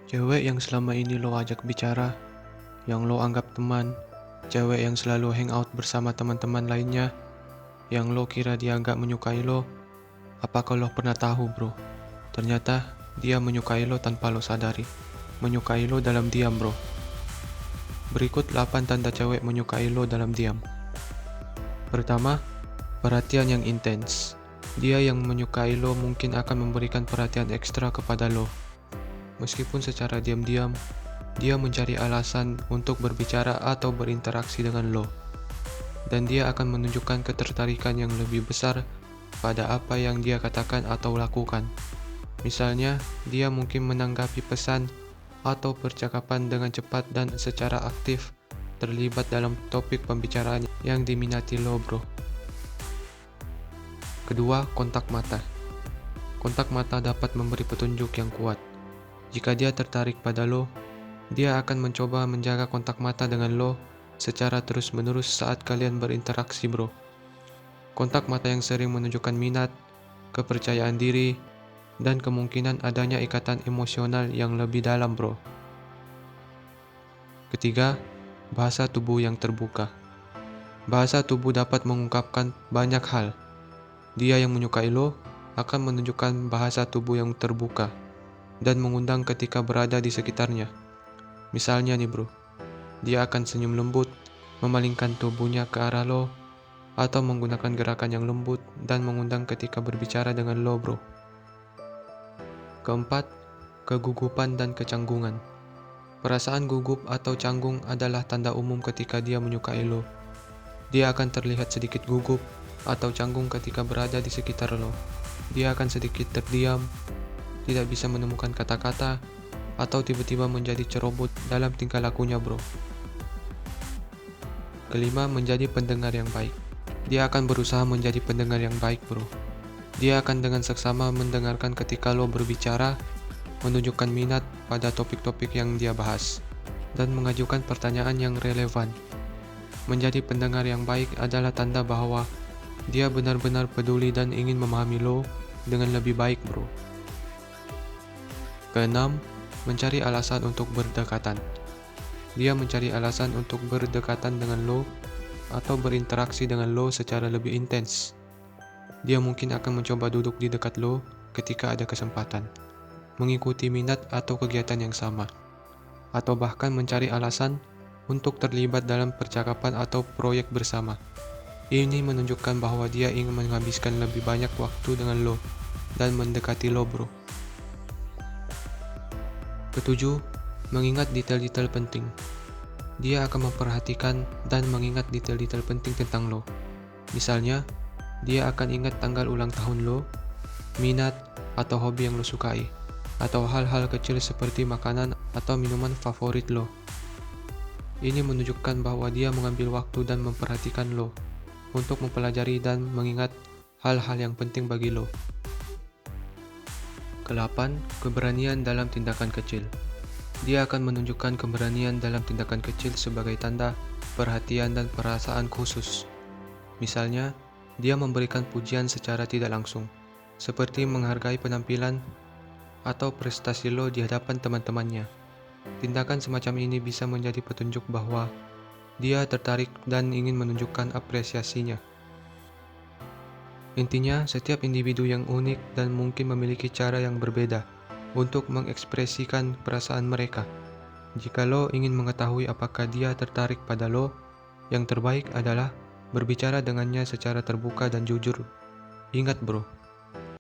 Cewek yang selama ini lo ajak bicara, yang lo anggap teman, cewek yang selalu hangout bersama teman-teman lainnya, yang lo kira dia nggak menyukai lo. Apakah lo pernah tahu, bro? Ternyata dia menyukai lo tanpa lo sadari. Menyukai lo dalam diam, bro. Berikut 8 tanda cewek menyukai lo dalam diam. Pertama, perhatian yang intens. Dia yang menyukai lo mungkin akan memberikan perhatian ekstra kepada lo. Meskipun secara diam-diam, dia mencari alasan untuk berbicara atau berinteraksi dengan lo. Dan dia akan menunjukkan ketertarikan yang lebih besar pada apa yang dia katakan atau lakukan. Misalnya, dia mungkin menanggapi pesan atau percakapan dengan cepat dan secara aktif terlibat dalam topik pembicaraan yang diminati lo, bro. Kedua, kontak mata. Kontak mata dapat memberi petunjuk yang kuat. Jika dia tertarik pada lo, dia akan mencoba menjaga kontak mata dengan lo secara terus-menerus saat kalian berinteraksi, bro. Kontak mata yang sering menunjukkan minat, kepercayaan diri, dan kemungkinan adanya ikatan emosional yang lebih dalam, bro. Ketiga, bahasa tubuh yang terbuka. Bahasa tubuh dapat mengungkapkan banyak hal. Dia yang menyukai lo akan menunjukkan bahasa tubuh yang terbuka dan mengundang ketika berada di sekitarnya. Misalnya nih, bro, dia akan senyum lembut, memalingkan tubuhnya ke arah lo, atau menggunakan gerakan yang lembut dan mengundang ketika berbicara dengan lo, bro. Keempat, kegugupan dan kecanggungan. Perasaan gugup atau canggung adalah tanda umum ketika dia menyukai lo. Dia akan terlihat sedikit gugup atau canggung ketika berada di sekitar lo. Dia akan sedikit terdiam, tidak bisa menemukan kata-kata, atau tiba-tiba menjadi cerobot dalam tingkah lakunya, bro. Kelima, menjadi pendengar yang baik. Dia akan berusaha menjadi pendengar yang baik, bro. Dia akan dengan seksama mendengarkan ketika lo berbicara, menunjukkan minat pada topik-topik yang dia bahas, dan mengajukan pertanyaan yang relevan. Menjadi pendengar yang baik adalah tanda bahwa dia benar-benar peduli dan ingin memahami lo dengan lebih baik, bro. Keenam, mencari alasan untuk berdekatan. Dia mencari alasan untuk berdekatan dengan lo atau berinteraksi dengan lo secara lebih intens. Dia mungkin akan mencoba duduk di dekat lo ketika ada kesempatan, mengikuti minat atau kegiatan yang sama, atau bahkan mencari alasan untuk terlibat dalam percakapan atau proyek bersama. Ini menunjukkan bahwa dia ingin menghabiskan lebih banyak waktu dengan lo dan mendekati lo, bro. Ketujuh, mengingat detail-detail penting. Dia akan memperhatikan dan mengingat detail-detail penting tentang lo. Misalnya, dia akan ingat tanggal ulang tahun lo, minat atau hobi yang lo sukai, atau hal-hal kecil seperti makanan atau minuman favorit lo. Ini menunjukkan bahwa dia mengambil waktu dan memperhatikan lo untuk mempelajari dan mengingat hal-hal yang penting bagi lo. Kedelapan, keberanian dalam tindakan kecil. Dia akan menunjukkan keberanian dalam tindakan kecil sebagai tanda perhatian dan perasaan khusus. Misalnya, dia memberikan pujian secara tidak langsung, seperti menghargai penampilan atau prestasi lo di hadapan teman-temannya. Tindakan semacam ini bisa menjadi petunjuk bahwa dia tertarik dan ingin menunjukkan apresiasinya. Intinya, setiap individu yang unik dan mungkin memiliki cara yang berbeda untuk mengekspresikan perasaan mereka. Jika lo ingin mengetahui apakah dia tertarik pada lo, yang terbaik adalah berbicara dengannya secara terbuka dan jujur. Ingat, bro,